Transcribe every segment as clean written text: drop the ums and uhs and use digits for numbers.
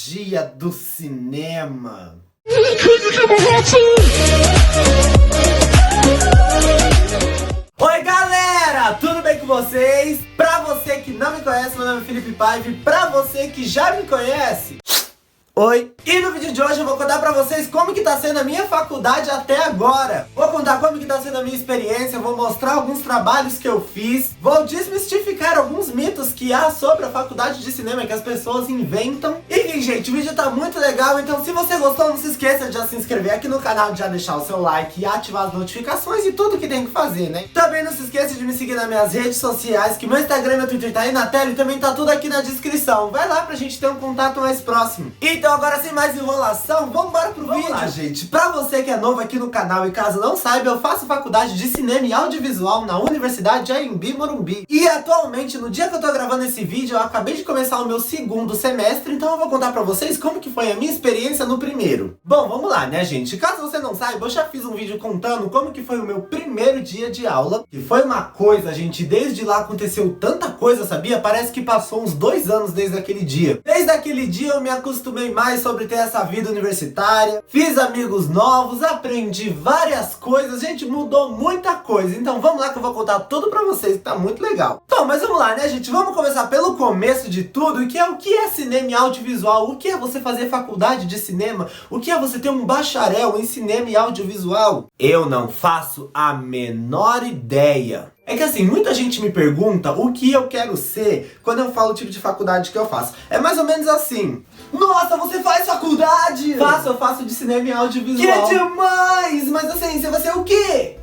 magia do cinema. Oi galera, tudo bem com vocês? Pra você que não me conhece, meu nome é Felipe Paiva. Pra você que já me conhece, oi! E no vídeo de hoje eu vou contar pra vocês como que tá sendo a minha faculdade até agora. Vou contar como que tá sendo a minha experiência, vou mostrar alguns trabalhos que eu fiz, vou desmistificar alguns mitos que há sobre a faculdade de cinema que as pessoas inventam. Enfim, gente, o vídeo tá muito legal, então se você gostou, não se esqueça de já se inscrever aqui no canal, de já deixar o seu like e ativar as notificações e tudo que tem que fazer, né? Também não se esqueça de me seguir nas minhas redes sociais, que meu Instagram e meu Twitter tá aí na tela e também tá tudo aqui na descrição. Vai lá pra gente ter um contato mais próximo. Então agora, sem mais enrolação, vamos embora pro vídeo. Vamos lá, gente. Pra você que é novo aqui no canal e caso não saiba, eu faço faculdade de cinema e audiovisual na Universidade de Anhembi, Morumbi. E atualmente, no dia que eu tô gravando esse vídeo, eu acabei de começar o meu segundo semestre, então eu vou contar pra vocês como que foi a minha experiência no primeiro. Bom, vamos lá, né, gente? Caso você não saiba, eu já fiz um vídeo contando como que foi o meu primeiro dia de aula. Que foi uma coisa, gente, desde lá aconteceu tanta coisa, sabia? Parece que passou uns 2 anos desde aquele dia. Desde aquele dia eu me acostumei mais sobre ter essa vida universitária, fiz amigos novos, aprendi várias coisas, gente, mudou muita coisa. Então vamos lá que eu vou contar tudo pra vocês, que tá muito legal. Então, mas vamos lá, né, gente? Vamos começar pelo começo de tudo, que é o que é cinema e audiovisual, o que é você fazer faculdade de cinema, o que é você ter um bacharel em cinema e audiovisual. Eu não faço a menor ideia. É que assim, muita gente me pergunta o que eu quero ser quando eu falo o tipo de faculdade que eu faço. É mais ou menos assim: nossa, você faz faculdade? Eu faço de cinema e audiovisual. Que demais! Mas assim, você vai ser o quê?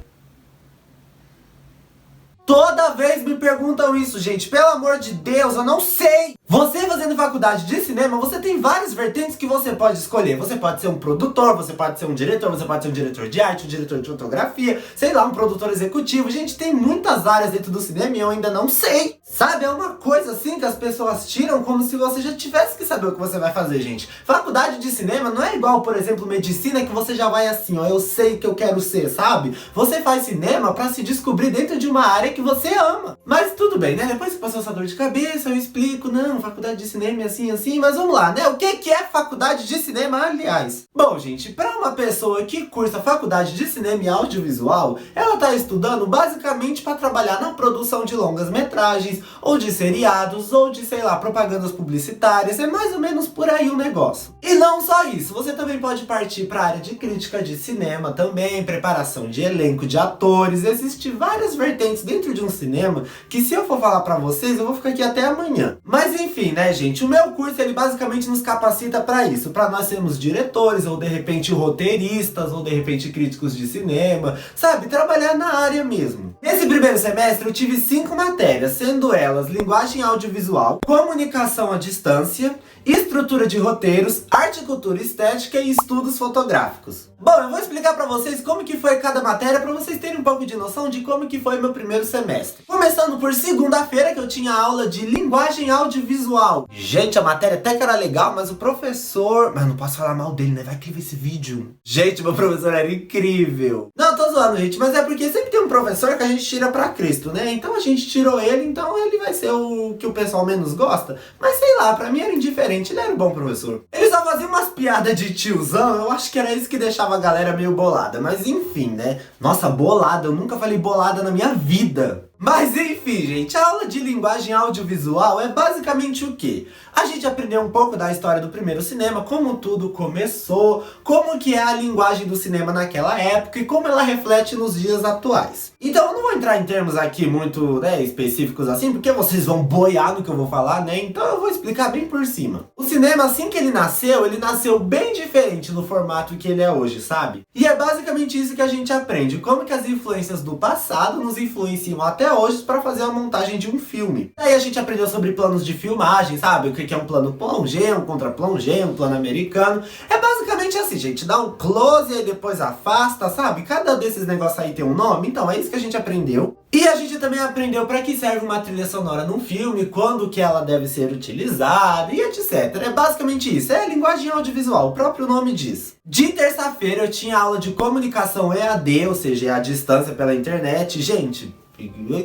Toda vez me perguntam isso, gente. Pelo amor de Deus, eu não sei. Você fazendo faculdade de cinema, você tem várias vertentes que você pode escolher. Você pode ser um produtor, você pode ser um diretor, você pode ser um diretor de arte, um diretor de fotografia, sei lá, um produtor executivo. Gente, tem muitas áreas dentro do cinema e eu ainda não sei. Sabe, é uma coisa assim que as pessoas tiram como se você já tivesse que saber o que você vai fazer, gente. Faculdade de cinema não é igual, por exemplo, medicina, que você já vai assim, ó, eu sei que eu quero ser, sabe? Você faz cinema pra se descobrir dentro de uma área que você ama. Mas tudo bem, né? Depois que passou essa dor de cabeça, eu explico, não, faculdade de cinema é assim, assim, mas vamos lá, né? O que é faculdade de cinema, aliás? Bom, gente, pra uma pessoa que cursa faculdade de cinema e audiovisual, ela tá estudando basicamente pra trabalhar na produção de longas metragens, ou de seriados, ou de, sei lá, propagandas publicitárias. É mais ou menos por aí o negócio. E não só isso, você também pode partir pra área de crítica de cinema também, preparação de elenco, de atores. Existem várias vertentes dentro de um cinema que, se eu for falar pra vocês, eu vou ficar aqui até amanhã. Mas enfim, né, gente, o meu curso, ele basicamente nos capacita pra isso, pra nós sermos diretores, ou de repente roteiristas, ou de repente críticos de cinema, sabe, trabalhar na área mesmo. Nesse primeiro semestre eu tive 5 matérias, sendo elas linguagem audiovisual, comunicação à distância, estrutura de roteiros, arte, cultura e estética e estudos fotográficos. Bom, eu vou explicar pra vocês como que foi cada matéria, pra vocês terem um pouco de noção de como que foi meu primeiro semestre. Começando por segunda-feira, que eu tinha aula de linguagem audiovisual. Gente, a matéria até que era legal, mas o professor... Mas não posso falar mal dele, né? Vai que ele vê esse vídeo. Gente, meu professor era incrível. Não, tô zoando, gente, mas é porque sempre tem um professor que a gente tira pra Cristo, né? Então a gente tirou ele, então ele vai ser o que o pessoal menos gosta. Mas sei lá, pra mim era indiferente, ele era um bom professor. Ele só fazia umas piadas de tiozão, eu acho que era isso que deixava a galera meio bolada. Mas enfim, né? Nossa, bolada, eu nunca falei bolada na minha vida. Mas enfim, gente, a aula de linguagem audiovisual é basicamente o quê? A gente aprendeu um pouco da história do primeiro cinema, como tudo começou, como que é a linguagem do cinema naquela época e como ela reflete nos dias atuais. Então eu não vou entrar em termos aqui muito, né, específicos assim, porque vocês vão boiar no que eu vou falar, né? Então eu vou explicar bem por cima. O cinema, assim que ele nasceu bem diferente do formato que ele é hoje, sabe? E é basicamente isso que a gente aprende, como que as influências do passado nos influenciam até hoje para fazer a montagem de um filme. Aí a gente aprendeu sobre planos de filmagem, sabe? O que é um plano plongé, um contra-plongé, um plano americano. É basicamente assim, gente, dá um close e depois afasta, sabe? Cada desses negócios aí tem um nome, então é isso que a gente aprendeu. E a gente também aprendeu para que serve uma trilha sonora num filme, quando que ela deve ser utilizada e etc. É basicamente isso, é linguagem audiovisual, o próprio nome diz. De terça-feira eu tinha aula de comunicação EAD, ou seja, é a distância pela internet. Gente,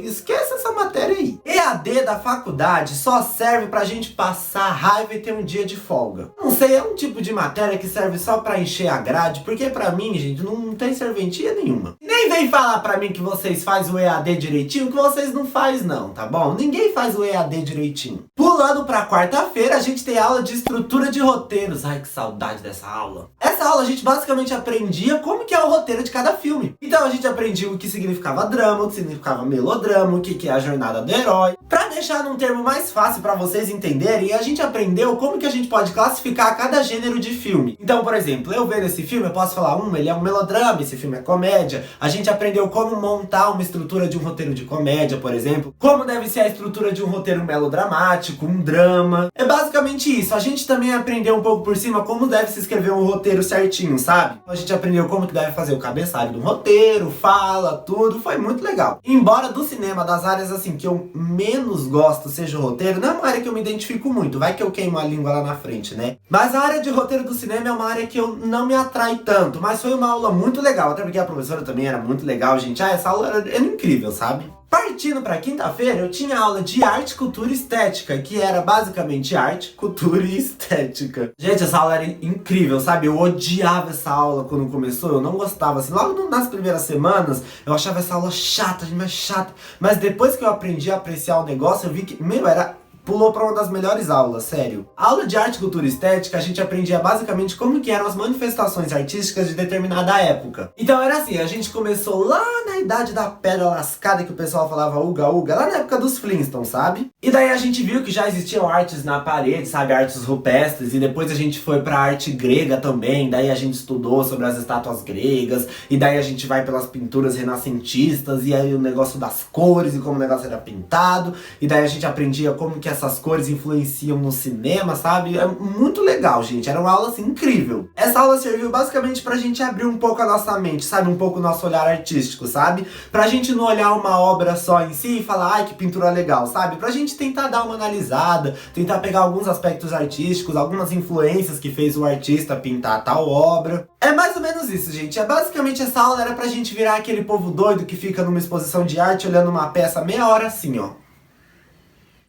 Esquece essa matéria aí. EAD da faculdade só serve pra gente passar raiva e ter um dia de folga. Não sei, é um tipo de matéria que serve só pra encher a grade, porque pra mim, gente, não tem serventia nenhuma. E nem vem falar pra mim que vocês fazem o EAD direitinho, que vocês não fazem não, tá bom? Ninguém faz o EAD direitinho. Pulando pra quarta-feira, a gente tem aula de estrutura de roteiros. Ai, que saudade dessa aula. Essa aula a gente basicamente aprendia como que é o roteiro de cada filme. Então a gente aprendia o que significava drama, o que significava melodrama, o que é a jornada do herói. Pra deixar num termo mais fácil pra vocês entenderem, a gente aprendeu como que a gente pode classificar cada gênero de filme. Então, por exemplo, eu vendo esse filme, eu posso falar, ele é um melodrama, esse filme é comédia. A gente aprendeu como montar uma estrutura de um roteiro de comédia, por exemplo. Como deve ser a estrutura de um roteiro melodramático, um drama. É basicamente isso. A gente também aprendeu um pouco por cima como deve se escrever um roteiro certinho, sabe? A gente aprendeu como que deve fazer o cabeçalho do roteiro, fala, tudo. Foi muito legal. Embora do cinema, das áreas assim que eu menos gosto seja o roteiro, não é uma área que eu me identifico muito. Vai que eu queimo a língua lá na frente, né? Mas a área de roteiro do cinema é uma área que eu não me atrai tanto. Mas foi uma aula muito legal. Até porque a professora também era muito legal, gente. Essa aula era incrível, sabe? Partindo pra quinta-feira, eu tinha aula de arte, cultura e estética, que era basicamente arte, cultura e estética. Gente, essa aula era incrível, sabe? Eu odiava essa aula quando começou, eu não gostava, assim, logo nas primeiras semanas, eu achava essa aula chata, demais chata. Mas depois que eu aprendi a apreciar o negócio, eu vi que, pulou pra uma das melhores aulas, sério. A aula de arte, cultura e estética, a gente aprendia basicamente como que eram as manifestações artísticas de determinada época. Então era assim, a gente começou lá na idade da pedra lascada, que o pessoal falava uga uga, lá na época dos Flintstones, sabe? E daí a gente viu que já existiam artes na parede, sabe? Artes rupestres, e depois a gente foi pra arte grega também, daí a gente estudou sobre as estátuas gregas, e daí a gente vai pelas pinturas renascentistas, e aí o negócio das cores, e como o negócio era pintado, e daí a gente aprendia como que essas cores influenciam no cinema, sabe? É muito legal, gente. Era uma aula, assim, incrível. Essa aula serviu basicamente pra gente abrir um pouco a nossa mente, sabe? Um pouco o nosso olhar artístico, sabe? Pra gente não olhar uma obra só em si e falar, ai, que pintura legal, sabe? Pra gente tentar dar uma analisada, tentar pegar alguns aspectos artísticos, algumas influências que fez o artista pintar tal obra. É mais ou menos isso, gente. Basicamente essa aula era pra gente virar aquele povo doido que fica numa exposição de arte olhando uma peça meia hora assim, ó.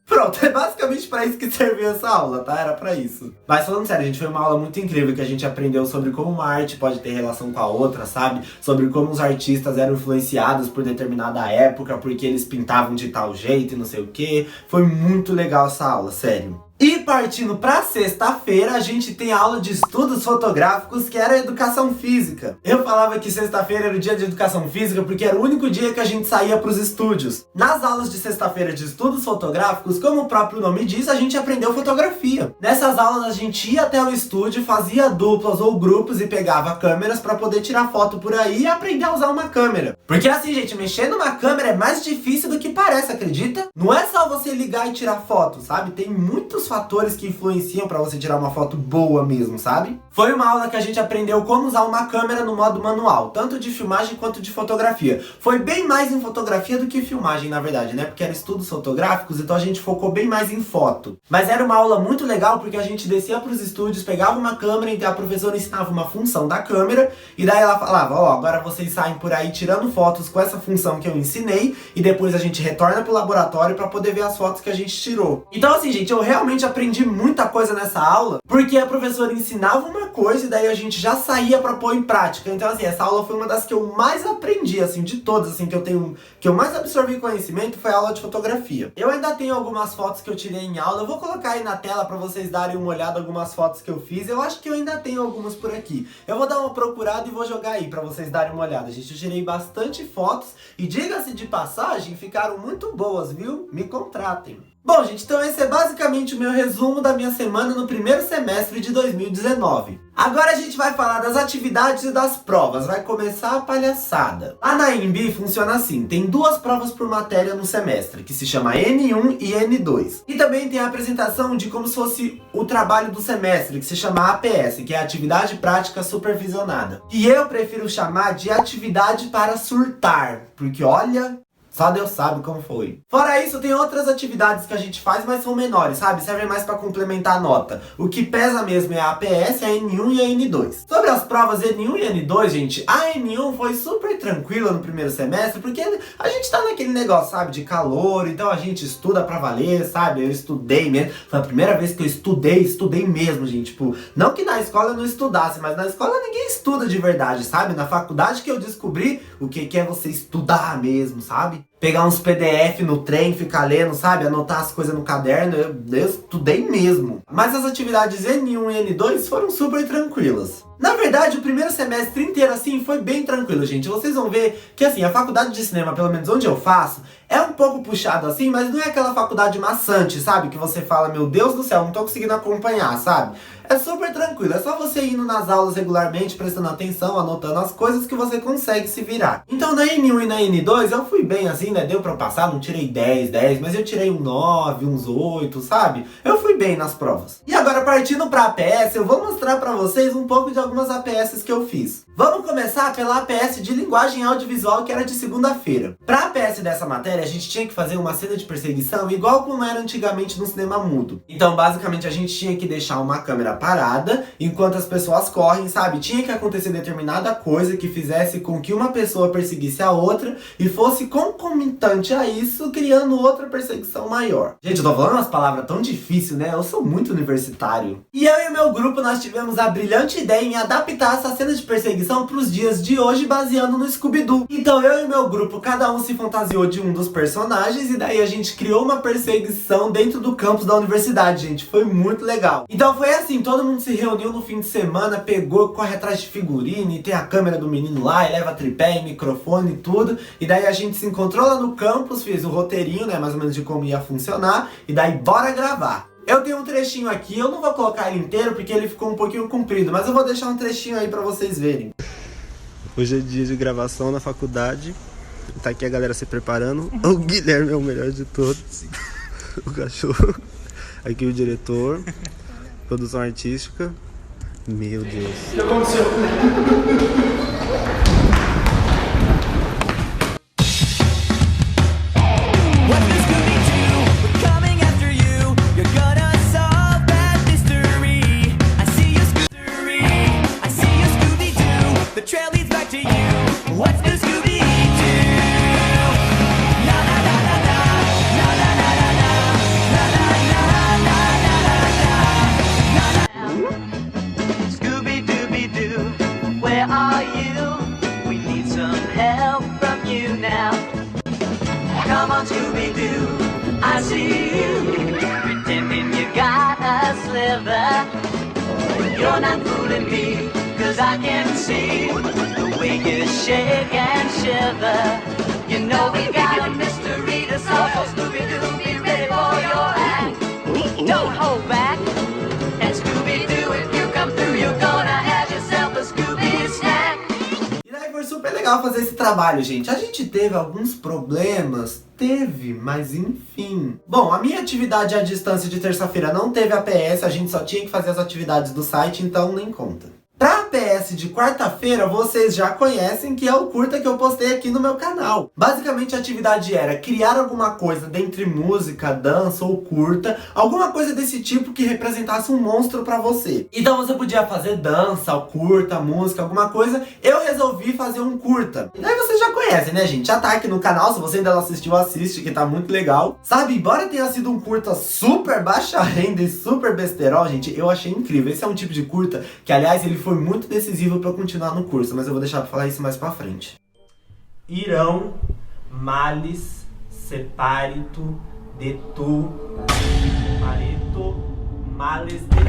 Pronto, é basicamente pra isso que serviu essa aula, tá? Era pra isso. Mas falando sério, gente, foi uma aula muito incrível que a gente aprendeu sobre como uma arte pode ter relação com a outra, sabe? Sobre como os artistas eram influenciados por determinada época, porque eles pintavam de tal jeito e não sei o que. Foi muito legal essa aula, sério. E partindo pra sexta-feira, a gente tem aula de estudos fotográficos, que era educação física. Eu falava que sexta-feira era o dia de educação física porque era o único dia que a gente saía pros estúdios. Nas aulas de sexta-feira de estudos fotográficos, como o próprio nome diz, a gente aprendeu fotografia. Nessas aulas a gente ia até o estúdio, fazia duplas ou grupos e pegava câmeras pra poder tirar foto por aí e aprender a usar uma câmera. Porque assim, gente, mexer numa câmera é mais difícil do que parece, acredita? Não é só você ligar e tirar foto, sabe? Tem muitos fatores que influenciam pra você tirar uma foto boa mesmo, sabe? Foi uma aula que a gente aprendeu como usar uma câmera no modo manual, tanto de filmagem quanto de fotografia. Foi bem mais em fotografia do que filmagem, na verdade, né? Porque eram estudos fotográficos, então a gente focou bem mais em foto. Mas era uma aula muito legal porque a gente descia pros estúdios, pegava uma câmera e a professora ensinava uma função da câmera e daí ela falava, ó, agora vocês saem por aí tirando fotos com essa função que eu ensinei e depois a gente retorna pro laboratório pra poder ver as fotos que a gente tirou. Então assim, gente, eu realmente aprendi muita coisa nessa aula, porque a professora ensinava uma coisa e daí a gente já saía pra pôr em prática. Então assim, essa aula foi uma das que eu mais aprendi, assim, de todas, assim, que eu mais absorvi conhecimento foi a aula de fotografia. Eu ainda tenho algumas fotos que eu tirei em aula, eu vou colocar aí na tela pra vocês darem uma olhada, algumas fotos que eu fiz. Eu acho que eu ainda tenho algumas por aqui. Eu vou dar uma procurada e vou jogar aí pra vocês darem uma olhada, gente. Eu tirei bastante fotos e, diga-se de passagem, ficaram muito boas, viu? Me contratem. Bom, gente, então esse é basicamente o meu resumo da minha semana no primeiro semestre de 2019. Agora a gente vai falar das atividades e das provas, vai começar a palhaçada. Lá na EMB funciona assim, tem 2 provas por matéria no semestre, que se chama N1 e N2. E também tem a apresentação de como se fosse o trabalho do semestre, que se chama APS, que é Atividade Prática Supervisionada. E eu prefiro chamar de atividade para surtar, porque olha... Só Deus sabe como foi. Fora isso, tem outras atividades que a gente faz, mas são menores, sabe? Servem mais pra complementar a nota. O que pesa mesmo é a APS, a N1 e a N2. Sobre as provas N1 e N2, gente, a N1 foi super tranquila no primeiro semestre, porque a gente tá naquele negócio, sabe, de calor, então a gente estuda pra valer, sabe? Eu estudei mesmo. Foi a primeira vez que eu estudei mesmo, gente. Tipo, não que na escola eu não estudasse, mas na escola ninguém estuda de verdade, sabe? Na faculdade que eu descobri o que é você estudar mesmo, sabe? Pegar uns PDF no trem, ficar lendo, sabe? Anotar as coisas no caderno, eu estudei mesmo. Mas as atividades N1 e N2 foram super tranquilas. Na verdade, o primeiro semestre inteiro, assim, foi bem tranquilo, gente. Vocês vão ver que, assim, a faculdade de cinema, pelo menos onde eu faço, é um pouco puxado, assim, mas não é aquela faculdade maçante, sabe? Que você fala, meu Deus do céu, não tô conseguindo acompanhar, sabe? É super tranquilo, é só você indo nas aulas regularmente, prestando atenção, anotando as coisas que você consegue se virar. Então, na N1 e na N2, eu fui bem, assim, né? Deu pra eu passar, não tirei 10, mas eu tirei um 9, uns 8, sabe? Eu fui bem nas provas. E agora, partindo pra APS, eu vou mostrar pra vocês um pouco de algumas APS que eu fiz. Vamos começar pela APS de linguagem audiovisual, que era de segunda-feira. Pra APS dessa matéria, a gente tinha que fazer uma cena de perseguição igual como era antigamente no cinema mudo. Então, basicamente, a gente tinha que deixar uma câmera parada enquanto as pessoas correm, sabe? Tinha que acontecer determinada coisa que fizesse com que uma pessoa perseguisse a outra e fosse concomitante a isso, criando outra perseguição maior. Gente, eu tô falando umas palavras tão difíceis, né? Eu sou muito universitário. E eu e o meu grupo, nós tivemos a brilhante ideia em adaptar essa cena de perseguição para os dias de hoje, baseando no Scooby-Doo. Então eu e meu grupo, cada um se fantasiou de um dos personagens e daí a gente criou uma perseguição dentro do campus da universidade, gente. Foi muito legal. Então foi assim, todo mundo se reuniu no fim de semana, pegou, corre atrás de figurine, tem a câmera do menino lá, e leva tripé, e microfone e tudo. E daí a gente se encontrou lá no campus, fez o roteirinho, né, mais ou menos de como ia funcionar, e daí bora gravar. Eu tenho um trechinho aqui, eu não vou colocar ele inteiro porque ele ficou um pouquinho comprido, mas eu vou deixar um trechinho aí pra vocês verem. Hoje é dia de gravação na faculdade, tá aqui a galera se preparando. O Guilherme é o melhor de todos, o cachorro. Aqui o diretor, produção artística. Meu Deus. O que aconteceu? Come on, Scooby-Doo, I see you, pretending you got a sliver. You're not fooling me, cause I can see the way you shake and shiver. You know we got a mystery to solve, so Scooby-Doo, be ready for your act. Don't hold back, and Scooby-Doo, if you come through, you're gonna have yourself a Scooby snack. Foi super legal fazer esse trabalho, gente. A gente teve alguns problemas, mas enfim. Bom, a minha atividade à distância de terça-feira não teve APS, a gente só tinha que fazer as atividades do site, então nem conta. Pra APS de quarta-feira, vocês já conhecem que é o curta que eu postei aqui no meu canal. Basicamente a atividade era criar alguma coisa dentre música, dança ou curta, alguma coisa desse tipo que representasse um monstro pra você. Então você podia fazer dança, curta, música, alguma coisa. Eu resolvi fazer um curta. E daí vocês já conhecem, né, gente? Já tá aqui no canal, se você ainda não assistiu, assiste, que tá muito legal. Sabe, embora tenha sido um curta super baixa renda e super besterol, gente, eu achei incrível. Esse é um tipo de curta que, aliás, ele foi muito decisivo para eu continuar no curso, mas eu vou deixar para falar isso mais para frente. Irão, males, separito, de tu, pareto, males, de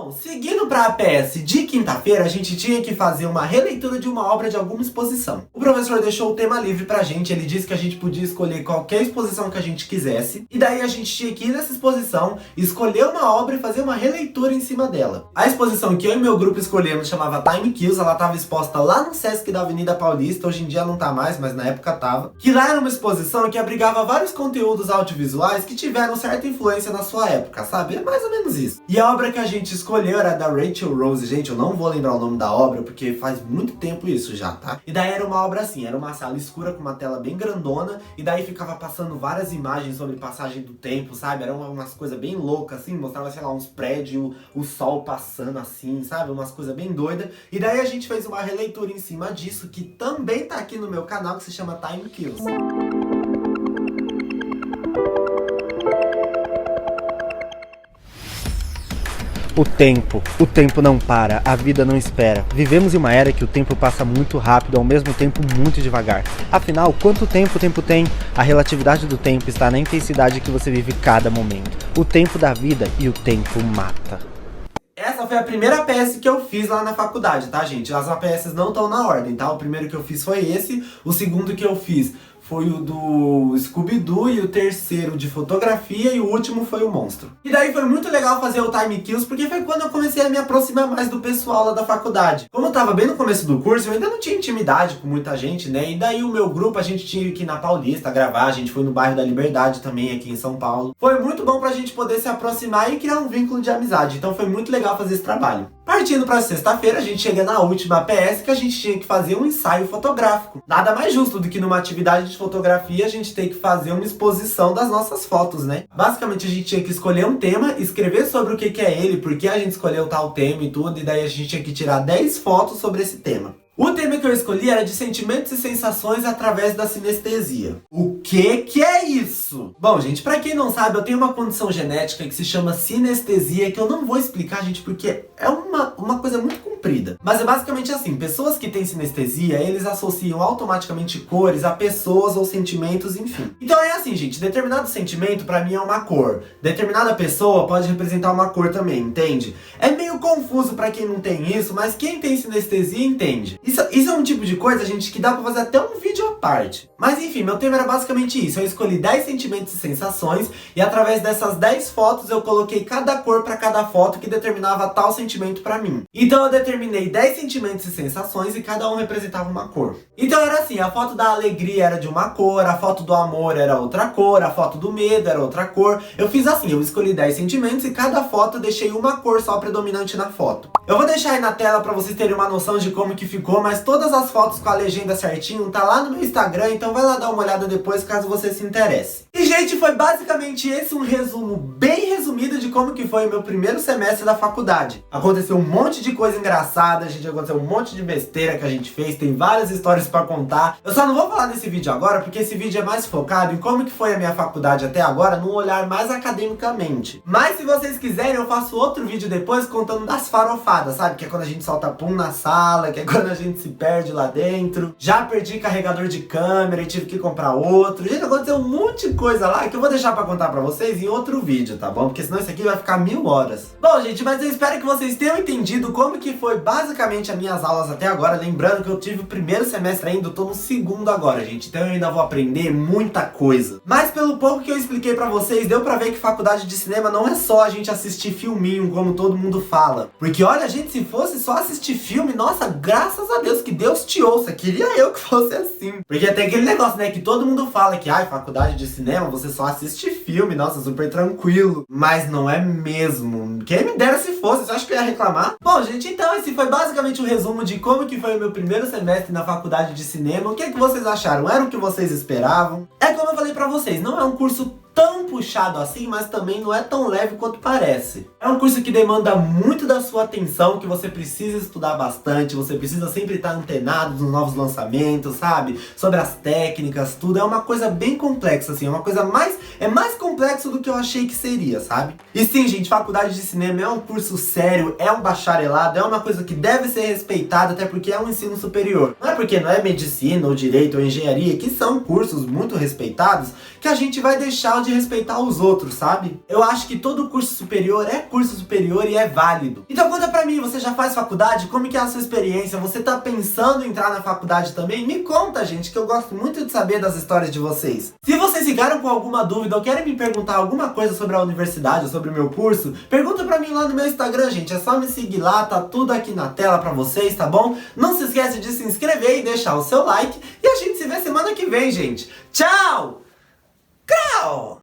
Bom, seguindo para a APS de quinta-feira, a gente tinha que fazer uma releitura de uma obra de alguma exposição. O professor deixou o tema livre pra gente, ele disse que a gente podia escolher qualquer exposição que a gente quisesse, e daí a gente tinha que ir nessa exposição, escolher uma obra e fazer uma releitura em cima dela. A exposição que eu e meu grupo escolhemos chamava Time Kills, ela estava exposta lá no Sesc da Avenida Paulista, hoje em dia não tá mais, mas na época tava. Que lá era uma exposição que abrigava vários conteúdos audiovisuais que tiveram certa influência na sua época, sabe? É mais ou menos isso. E a obra que a gente escolheu era da Rachel Rose, gente, eu não vou lembrar o nome da obra porque faz muito tempo isso já, tá? E daí era uma obra assim, era uma sala escura com uma tela bem grandona e daí ficava passando várias imagens sobre passagem do tempo, sabe? Eram umas coisas bem loucas assim, mostrava, sei lá, uns prédios, o sol passando assim, sabe? Umas coisas bem doidas. E daí a gente fez uma releitura em cima disso, que também tá aqui no meu canal, que se chama Time Kills. O tempo não para, a vida não espera. Vivemos em uma era que o tempo passa muito rápido, ao mesmo tempo muito devagar. Afinal, quanto tempo o tempo tem? A relatividade do tempo está na intensidade que você vive cada momento. O tempo da vida e o tempo mata. Essa foi a primeira APS que eu fiz lá na faculdade, tá, gente? As APS não estão na ordem, tá? O primeiro que eu fiz foi esse, o segundo que eu fiz foi o do Scooby-Doo e o terceiro de fotografia e o último foi o monstro. E daí foi muito legal fazer o Time Kills porque foi quando eu comecei a me aproximar mais do pessoal lá da faculdade. Como eu tava bem no começo do curso, eu ainda não tinha intimidade com muita gente, né? E daí o meu grupo, a gente tinha que ir na Paulista gravar, a gente foi no bairro da Liberdade também, aqui em São Paulo. Foi muito bom pra gente poder se aproximar e criar um vínculo de amizade, então foi muito legal fazer esse trabalho. Partindo pra sexta-feira, a gente chega na última APS que a gente tinha que fazer um ensaio fotográfico. Nada mais justo do que numa atividade de fotografia a gente ter que fazer uma exposição das nossas fotos, né? Basicamente a gente tinha que escolher um tema, escrever sobre o que é ele, por que a gente escolheu tal tema e tudo, e daí a gente tinha que tirar 10 fotos sobre esse tema. O tema que eu escolhi era de sentimentos e sensações através da sinestesia. O que é isso? Bom, gente, pra quem não sabe, eu tenho uma condição genética que se chama sinestesia, que eu não vou explicar, gente, porque é uma coisa muito comprida. Mas é basicamente assim, pessoas que têm sinestesia, eles associam automaticamente cores a pessoas ou sentimentos, enfim. Então é assim, gente, determinado sentimento pra mim é uma cor. Determinada pessoa pode representar uma cor também, entende? É meio confuso pra quem não tem isso, mas quem tem sinestesia entende. Isso é um tipo de coisa, gente, que dá pra fazer até um vídeo à parte. Mas enfim, meu tema era basicamente isso. Eu escolhi 10 sentimentos e sensações e através dessas 10 fotos eu coloquei cada cor pra cada foto que determinava tal sentimento pra mim. Então eu determinei 10 sentimentos e sensações e cada um representava uma cor. Então era assim, a foto da alegria era de uma cor, a foto do amor era outra cor, a foto do medo era outra cor. Eu fiz assim, eu escolhi 10 sentimentos e cada foto eu deixei uma cor só predominante na foto. Eu vou deixar aí na tela pra vocês terem uma noção de como que ficou, mas todas as fotos com a legenda certinho tá lá no meu Instagram, então vai lá dar uma olhada depois caso você se interesse. E gente, foi basicamente esse um resumo bem resumido de como que foi o meu primeiro semestre da faculdade. Aconteceu um monte de coisa engraçada, gente, aconteceu um monte de besteira que a gente fez, tem várias histórias pra contar. Eu só não vou falar nesse vídeo agora, porque esse vídeo é mais focado em como que foi a minha faculdade até agora, num olhar mais academicamente. Mas se vocês quiserem, eu faço outro vídeo depois contando das farofadas, sabe? Que é quando a gente solta pum na sala, que é quando a gente se perde lá dentro. Já perdi carregador de câmera e tive que comprar outro. Gente, aconteceu um monte de coisa lá que eu vou deixar pra contar pra vocês em outro vídeo, tá bom? Porque senão isso aqui vai ficar 1000 horas. Bom, gente, mas eu espero que vocês tenham entendido como que foi basicamente as minhas aulas até agora. Lembrando que eu tive o primeiro semestre ainda, eu tô no segundo agora, gente. Então eu ainda vou aprender muita coisa. Mas pelo pouco que eu expliquei pra vocês, deu pra ver que faculdade de cinema não é só a gente assistir filminho, como todo mundo fala. Porque olha, gente, se fosse só assistir filme, nossa, graças a Deus, que Deus te ouça. Queria eu que fosse assim. Porque tem aquele negócio, né, que todo mundo fala que, ai, faculdade de cinema, você só assiste filme, nossa, super tranquilo. Mas não é mesmo. Quem me dera se fosse, você acha que eu ia reclamar? Bom, gente, então esse foi basicamente um resumo de como que foi o meu primeiro semestre na faculdade de cinema. O que é que vocês acharam? Era o que vocês esperavam? É como eu falei pra vocês, não é um curso tão puxado assim, mas também não é tão leve quanto parece. É um curso que demanda muito da sua atenção, que você precisa estudar bastante, você precisa sempre estar antenado nos novos lançamentos, sabe? Sobre as técnicas, tudo. É uma coisa bem complexa, assim, é uma coisa mais complexo do que eu achei que seria, sabe? E sim, gente, faculdade de cinema é um curso sério, é um bacharelado, é uma coisa que deve ser respeitada, até porque é um ensino superior. Não é porque não é medicina, ou direito, ou engenharia, que são cursos muito respeitados, que a gente vai deixar de pode respeitar os outros, sabe? Eu acho que todo curso superior é curso superior e é válido. Então conta pra mim, você já faz faculdade? Como que é a sua experiência? Você tá pensando em entrar na faculdade também? Me conta, gente, que eu gosto muito de saber das histórias de vocês. Se vocês ficaram com alguma dúvida ou querem me perguntar alguma coisa sobre a universidade ou sobre o meu curso, pergunta pra mim lá no meu Instagram, gente. É só me seguir lá, tá tudo aqui na tela pra vocês, tá bom? Não se esquece de se inscrever e deixar o seu like. E a gente se vê semana que vem, gente. Tchau! Crau!